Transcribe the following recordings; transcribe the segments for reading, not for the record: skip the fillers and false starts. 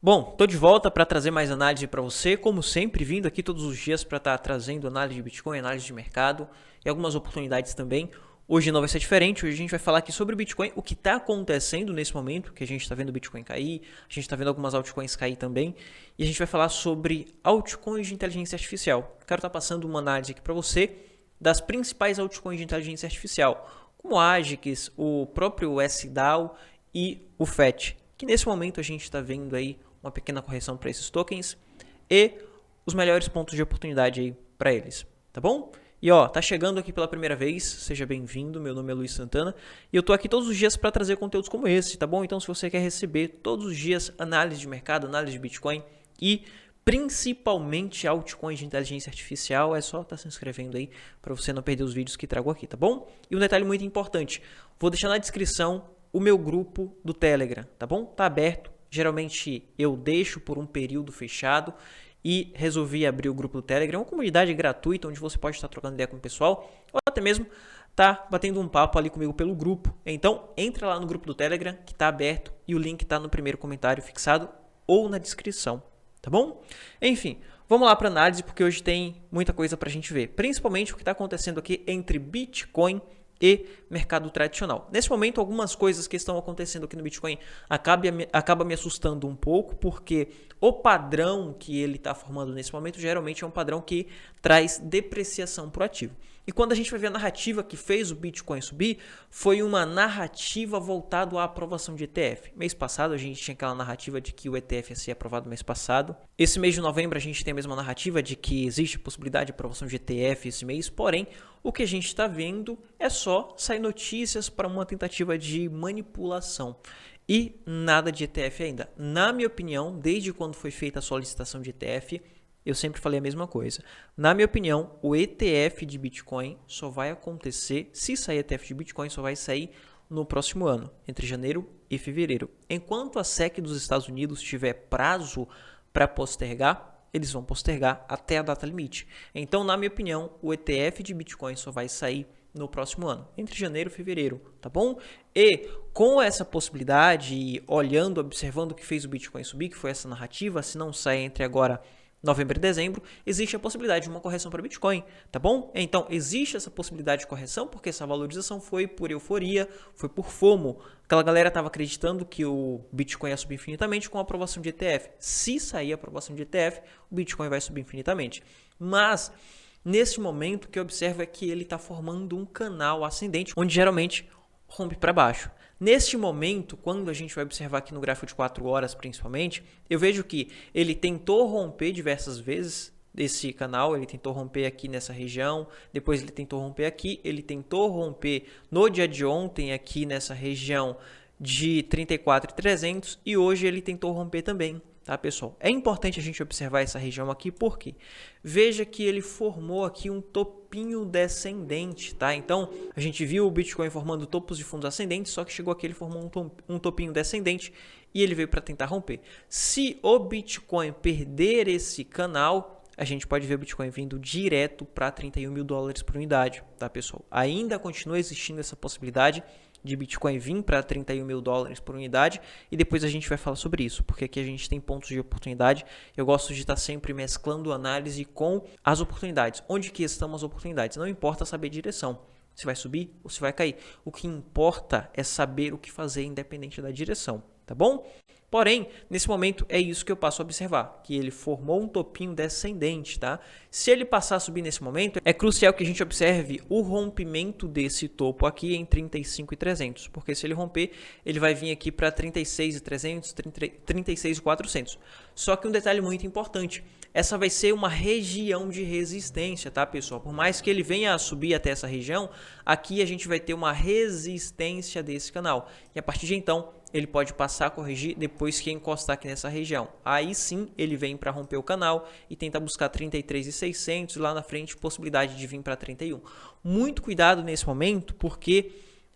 Bom, tô de volta para trazer mais análise para você, como sempre, vindo aqui todos os dias para estar trazendo análise de Bitcoin, análise de mercado e algumas oportunidades também. Hoje não vai ser diferente, hoje a gente vai falar aqui sobre o Bitcoin, o que está acontecendo nesse momento, que a gente está vendo o Bitcoin cair, a gente está vendo algumas altcoins cair também, e a gente vai falar sobre altcoins de inteligência artificial. Quero estar passando uma análise aqui para você das principais altcoins de inteligência artificial, como a AGIX, o próprio SDAO e o FET, que nesse momento a gente está vendo aí uma pequena correção para esses tokens e os melhores pontos de oportunidade aí para eles, tá bom? E ó, tá chegando aqui pela primeira vez, seja bem-vindo, meu nome é Luiz Santana e eu tô aqui todos os dias para trazer conteúdos como esse, tá bom? Então se você quer receber todos os dias análise de mercado, análise de Bitcoin e principalmente altcoins de inteligência artificial, é só estar se inscrevendo aí para você não perder os vídeos que trago aqui, tá bom? E um detalhe muito importante, vou deixar na descrição o meu grupo do Telegram, tá bom? Tá aberto. Geralmente eu deixo por um período fechado e resolvi abrir o grupo do Telegram, uma comunidade gratuita onde você pode estar trocando ideia com o pessoal ou até mesmo tá batendo um papo ali comigo pelo grupo. Então entra lá no grupo do Telegram que está aberto e o link está no primeiro comentário fixado ou na descrição, tá bom? Enfim, vamos lá para análise porque hoje tem muita coisa para a gente ver, principalmente o que está acontecendo aqui entre Bitcoin e mercado tradicional. Nesse momento, algumas coisas que estão acontecendo aqui no Bitcoin acaba me assustando um pouco, porque o padrão que ele está formando nesse momento geralmente é um padrão que traz depreciação para o ativo. E quando a gente vai ver a narrativa que fez o Bitcoin subir, foi uma narrativa voltada à aprovação de ETF. Mês passado a gente tinha aquela narrativa de que o ETF ia ser aprovado mês passado. Esse mês de novembro a gente tem a mesma narrativa de que existe a possibilidade de aprovação de ETF esse mês, porém, o que a gente está vendo é só sair notícias para uma tentativa de manipulação e nada de ETF ainda. Na minha opinião, desde quando foi feita a solicitação de ETF, eu sempre falei a mesma coisa. Na minha opinião, o ETF de Bitcoin só vai acontecer, se sair ETF de Bitcoin, só vai sair no próximo ano, entre janeiro e fevereiro. Enquanto a SEC dos Estados Unidos tiver prazo para postergar, eles vão postergar até a data limite. Então, na minha opinião, o ETF de Bitcoin só vai sair no próximo ano, entre janeiro e fevereiro, tá bom? E com essa possibilidade, olhando, observando o que fez o Bitcoin subir, que foi essa narrativa, se não sai entre agora novembro e dezembro, existe a possibilidade de uma correção para Bitcoin, tá bom? Então, existe essa possibilidade de correção porque essa valorização foi por euforia, foi por FOMO. Aquela galera estava acreditando que o Bitcoin ia subir infinitamente com a aprovação de ETF. Se sair a aprovação de ETF, o Bitcoin vai subir infinitamente. Mas, nesse momento, o que eu observo é que ele está formando um canal ascendente, onde geralmente rompe para baixo. Neste momento, quando a gente vai observar aqui no gráfico de 4 horas principalmente, eu vejo que ele tentou romper diversas vezes esse canal, ele tentou romper aqui nessa região, depois ele tentou romper aqui, ele tentou romper no dia de ontem aqui nessa região de 34.300 e hoje ele tentou romper também. Tá, pessoal? É importante a gente observar essa região aqui, porque veja que ele formou aqui um topinho descendente, tá? Então, a gente viu o Bitcoin formando topos de fundos ascendentes, só que chegou aqui ele formou um topinho descendente e ele veio para tentar romper. Se o Bitcoin perder esse canal, a gente pode ver o Bitcoin vindo direto para 31 mil dólares por unidade, tá, pessoal? Ainda continua existindo essa possibilidade de Bitcoin vir para 31 mil dólares por unidade e depois a gente vai falar sobre isso, porque aqui a gente tem pontos de oportunidade. Eu gosto de estar sempre mesclando análise com as oportunidades. Onde que estão as oportunidades? Não importa saber a direção, se vai subir ou se vai cair. O que importa é saber o que fazer independente da direção, tá bom? Porém, nesse momento é isso que eu passo a observar, que ele formou um topinho descendente, tá? Se ele passar a subir nesse momento, é crucial que a gente observe o rompimento desse topo aqui em 35.300, porque se ele romper, ele vai vir aqui para 36.300, 36.400. Só que um detalhe muito importante, essa vai ser uma região de resistência, tá, pessoal? Por mais que ele venha a subir até essa região, aqui a gente vai ter uma resistência desse canal. E a partir de então, ele pode passar a corrigir depois que encostar aqui nessa região. Aí sim, ele vem para romper o canal e tenta buscar 33.600 lá na frente, possibilidade de vir para 31. Muito cuidado nesse momento, porque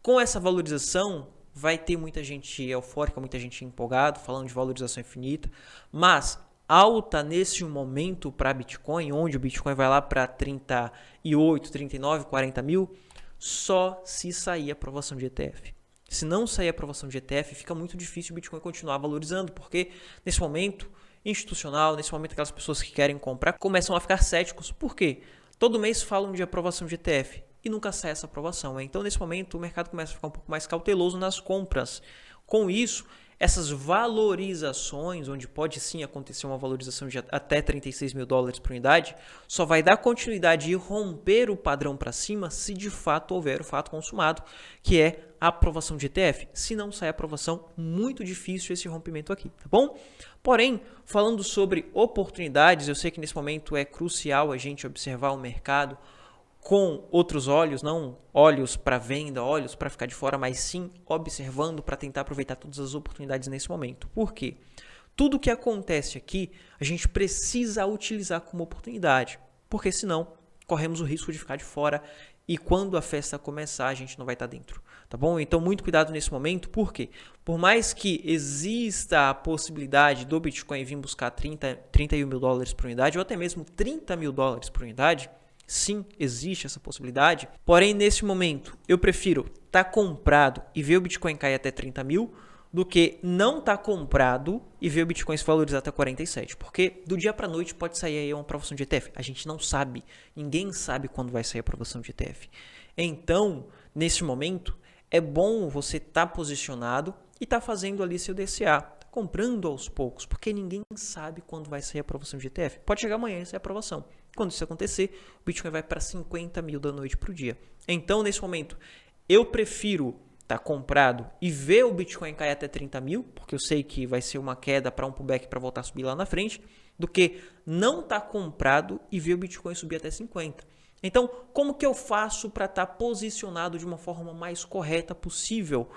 com essa valorização vai ter muita gente eufórica, muita gente empolgada, falando de valorização infinita, mas alta nesse momento para Bitcoin, onde o Bitcoin vai lá para 38, 39, 40 mil, só se sair a aprovação de ETF. Se não sair a aprovação de ETF, fica muito difícil o Bitcoin continuar valorizando, porque nesse momento institucional, nesse momento aquelas pessoas que querem comprar começam a ficar céticos. Por quê? Todo mês falam de aprovação de ETF e nunca sai essa aprovação. Então, nesse momento, o mercado começa a ficar um pouco mais cauteloso nas compras. Com isso, essas valorizações, onde pode sim acontecer uma valorização de até 36 mil dólares por unidade, só vai dar continuidade e romper o padrão para cima se de fato houver o fato consumado, que é a aprovação de ETF. Se não sair a aprovação, muito difícil esse rompimento aqui, tá bom? Porém, falando sobre oportunidades, eu sei que nesse momento é crucial a gente observar o mercado com outros olhos, não olhos para venda, olhos para ficar de fora, mas sim observando para tentar aproveitar todas as oportunidades nesse momento. Por quê? Tudo que acontece aqui, a gente precisa utilizar como oportunidade, porque senão corremos o risco de ficar de fora e quando a festa começar, a gente não vai estar dentro, tá bom? Então, muito cuidado nesse momento, porque por mais que exista a possibilidade do Bitcoin vir buscar 31 mil dólares por unidade, ou até mesmo 30 mil dólares por unidade, sim, existe essa possibilidade. Porém, nesse momento, eu prefiro estar comprado e ver o Bitcoin cair até 30 mil do que não estar comprado e ver o Bitcoin se valorizar até 47. Porque do dia para a noite pode sair aí uma aprovação de ETF. A gente não sabe. Ninguém sabe quando vai sair a aprovação de ETF. Então, nesse momento, é bom você estar posicionado e estar fazendo ali seu DCA. Comprando aos poucos, porque ninguém sabe quando vai sair a aprovação de ETF. Pode chegar amanhã e sair a aprovação. Quando isso acontecer, o Bitcoin vai para 50 mil da noite para o dia. Então, nesse momento, eu prefiro estar comprado e ver o Bitcoin cair até 30 mil, porque eu sei que vai ser uma queda para um pullback para voltar a subir lá na frente, do que não estar comprado e ver o Bitcoin subir até 50. Então, como que eu faço para estar posicionado de uma forma mais correta possível?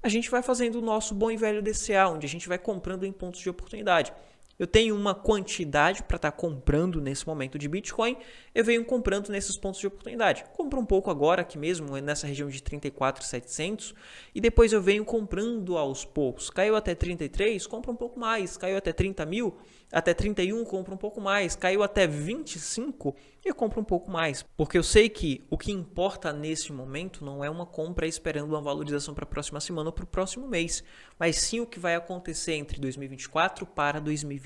A gente vai fazendo o nosso bom e velho DCA, onde a gente vai comprando em pontos de oportunidade. Eu tenho uma quantidade para estar comprando nesse momento de Bitcoin, eu venho comprando nesses pontos de oportunidade. Compro um pouco agora aqui mesmo, nessa região de 34.700, e depois eu venho comprando aos poucos. Caiu até 33, compra um pouco mais. Caiu até 30 mil, até 31, compra um pouco mais. Caiu até 25, eu compro um pouco mais. Porque eu sei que o que importa nesse momento não é uma compra esperando uma valorização para a próxima semana ou para o próximo mês, mas sim o que vai acontecer entre 2024 para 2025.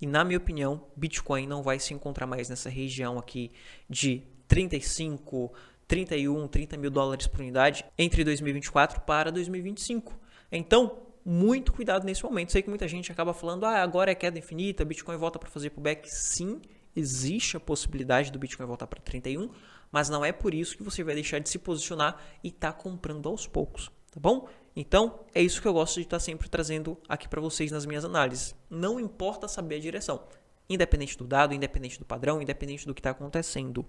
E na minha opinião, Bitcoin não vai se encontrar mais nessa região aqui de 35, 31, 30 mil dólares por unidade entre 2024 para 2025. Então, muito cuidado nesse momento. Sei que muita gente acaba falando, agora é queda infinita, Bitcoin volta para fazer pullback. Sim, existe a possibilidade do Bitcoin voltar para 31, mas não é por isso que você vai deixar de se posicionar e estar comprando aos poucos, tá bom? Então, é isso que eu gosto de estar sempre trazendo aqui para vocês nas minhas análises. Não importa saber a direção, independente do dado, independente do padrão, independente do que está acontecendo.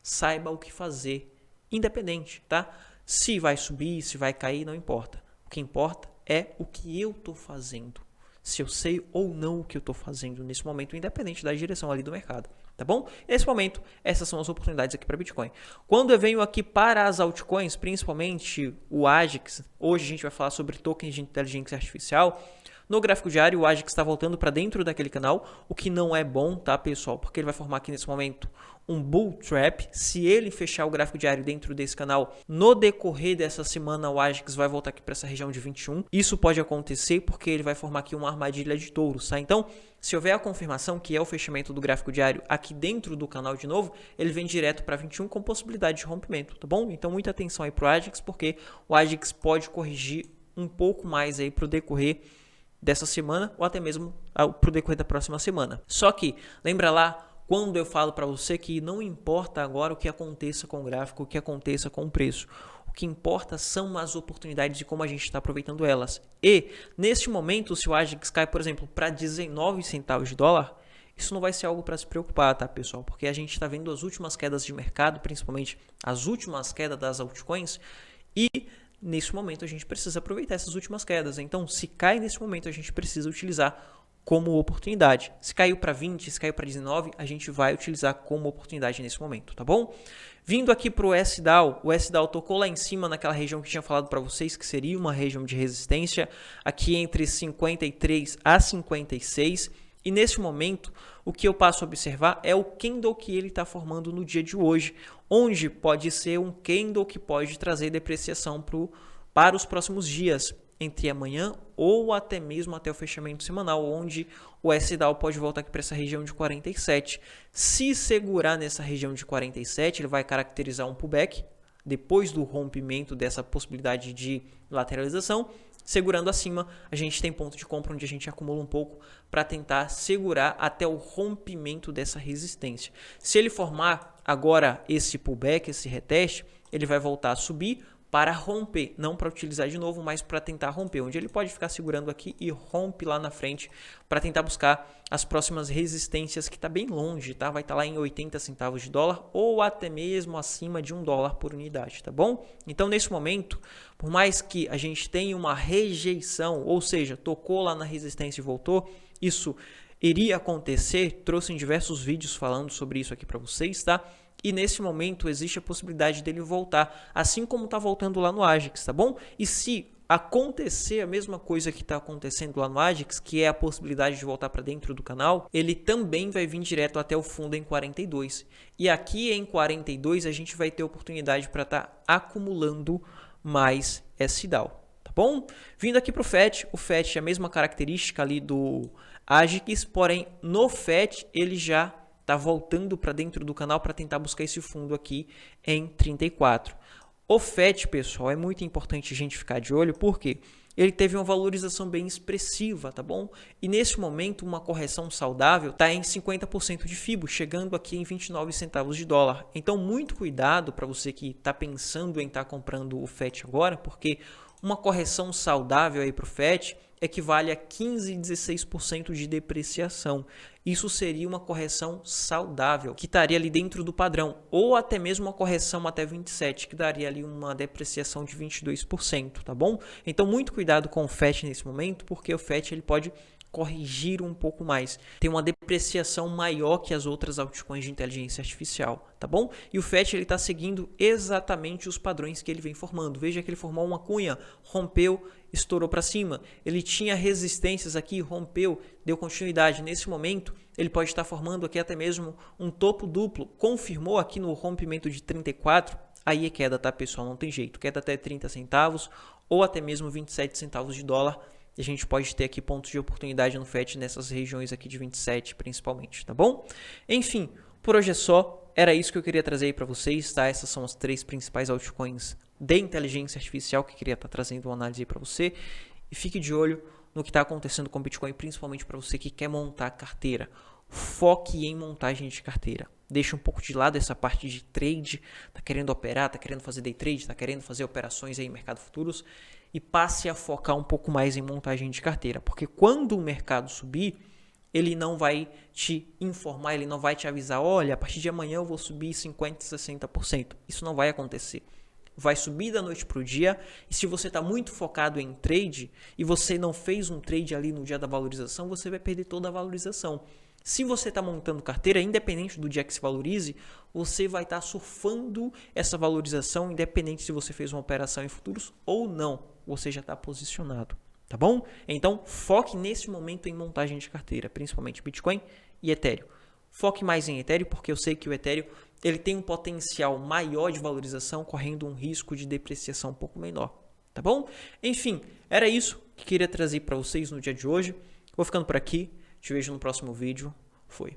Saiba o que fazer, independente, tá? Se vai subir, se vai cair, não importa. O que importa é o que eu estou fazendo. Se eu sei ou não o que eu estou fazendo nesse momento, independente da direção ali do mercado, tá bom? Nesse momento, essas são as oportunidades aqui para Bitcoin. Quando eu venho aqui para as altcoins, principalmente o AJAX, hoje a gente vai falar sobre tokens de inteligência artificial. No gráfico diário, o AJAX está voltando para dentro daquele canal, o que não é bom, tá, pessoal? Porque ele vai formar aqui nesse momento um bull trap. Se ele fechar o gráfico diário dentro desse canal, no decorrer dessa semana, o AJAX vai voltar aqui para essa região de 21. Isso pode acontecer porque ele vai formar aqui uma armadilha de touros, tá? Então, se houver a confirmação que é o fechamento do gráfico diário aqui dentro do canal de novo, ele vem direto para 21 com possibilidade de rompimento, tá bom? Então, muita atenção aí para o AJAX, porque o AJAX pode corrigir um pouco mais aí para o decorrer dessa semana ou até mesmo para o decorrer da próxima semana. Só que, lembra lá, quando eu falo para você que não importa agora o que aconteça com o gráfico, o que aconteça com o preço. O que importa são as oportunidades e como a gente está aproveitando elas. E, neste momento, se o AJAX cai, por exemplo, para 19 centavos de dólar, isso não vai ser algo para se preocupar, tá, pessoal? Porque a gente está vendo as últimas quedas de mercado, principalmente as últimas quedas das altcoins, e nesse momento a gente precisa aproveitar essas últimas quedas. Então, se cai nesse momento, a gente precisa utilizar como oportunidade. Se caiu para 20, se caiu para 19, a gente vai utilizar como oportunidade nesse momento, tá bom? Vindo aqui para o SDAO, o SDAO tocou lá em cima naquela região que tinha falado para vocês que seria uma região de resistência, aqui entre 53 a 56. E nesse momento, o que eu passo a observar é o candle que ele está formando no dia de hoje, onde pode ser um candle que pode trazer depreciação para o para os próximos dias, entre amanhã ou até mesmo até o fechamento semanal, onde o S-Dow pode voltar aqui para essa região de 47. Se segurar nessa região de 47, ele vai caracterizar um pullback, depois do rompimento dessa possibilidade de lateralização. Segurando acima, a gente tem ponto de compra onde a gente acumula um pouco para tentar segurar até o rompimento dessa resistência. Se ele formar agora esse pullback, esse reteste, ele vai voltar a subir para romper, não para utilizar de novo, mas para tentar romper, onde ele pode ficar segurando aqui e rompe lá na frente para tentar buscar as próximas resistências, que está bem longe, tá? Vai estar lá em 80 centavos de dólar ou até mesmo acima de $1 por unidade, tá bom? Então, nesse momento, por mais que a gente tenha uma rejeição, ou seja, tocou lá na resistência e voltou, isso iria acontecer, trouxe em diversos vídeos falando sobre isso aqui para vocês, tá? E nesse momento existe a possibilidade dele voltar, assim como está voltando lá no Ajax, tá bom? E se acontecer a mesma coisa que está acontecendo lá no Ajax, que é a possibilidade de voltar para dentro do canal, ele também vai vir direto até o fundo em 42. E aqui em 42 a gente vai ter oportunidade para estar acumulando mais S-Dow, tá bom? Vindo aqui para o FET é a mesma característica ali do Ajax, porém no FET ele já está voltando para dentro do canal para tentar buscar esse fundo aqui em 34. O FET, pessoal, é muito importante a gente ficar de olho, porque ele teve uma valorização bem expressiva, tá bom? E nesse momento, uma correção saudável está em 50% de FIBO, chegando aqui em 29 centavos de dólar. Então, muito cuidado para você que está pensando em estar comprando o FET agora, porque uma correção saudável aí para o FET equivale a 15, 16% de depreciação. Isso seria uma correção saudável, que estaria ali dentro do padrão, ou até mesmo uma correção até 27, que daria ali uma depreciação de 22%, tá bom? Então, muito cuidado com o FET nesse momento, porque o FET ele pode corrigir um pouco mais, tem uma depreciação maior que as outras altcoins de inteligência artificial, tá bom? E o FET ele está seguindo exatamente os padrões que ele vem formando. Veja que ele formou uma cunha, rompeu, estourou para cima. Ele tinha resistências aqui, rompeu, deu continuidade. Nesse momento, ele pode estar formando aqui até mesmo um topo duplo. Confirmou aqui no rompimento de 34, aí é queda, tá, pessoal? Não tem jeito. Queda até 30 centavos ou até mesmo 27 centavos de dólar. E a gente pode ter aqui pontos de oportunidade no FET nessas regiões aqui de 27 principalmente, tá bom? Enfim, por hoje é só. Era isso que eu queria trazer aí para vocês, tá? Essas são as 3 principais altcoins de inteligência artificial que eu queria estar trazendo uma análise aí para você. E fique de olho no que está acontecendo com o Bitcoin, principalmente para você que quer montar carteira. Foque em montagem de carteira. Deixa um pouco de lado essa parte de trade, tá querendo operar, tá querendo fazer day trade, tá querendo fazer operações aí em mercado futuros, e passe a focar um pouco mais em montagem de carteira, porque quando o mercado subir, ele não vai te informar, ele não vai te avisar, olha, a partir de amanhã eu vou subir 50%, 60%. Isso não vai acontecer. Vai subir da noite para o dia, e se você está muito focado em trade e você não fez um trade ali no dia da valorização, você vai perder toda a valorização. Se você está montando carteira, independente do dia que se valorize, você vai estar surfando essa valorização, independente se você fez uma operação em futuros ou não, você já está posicionado, tá bom? Então, foque nesse momento em montagem de carteira, principalmente Bitcoin e Ethereum. Foque mais em Ethereum, porque eu sei que o Ethereum ele tem um potencial maior de valorização, correndo um risco de depreciação um pouco menor, tá bom? Enfim, era isso que queria trazer para vocês no dia de hoje. Vou ficando por aqui. Te vejo no próximo vídeo. Fui.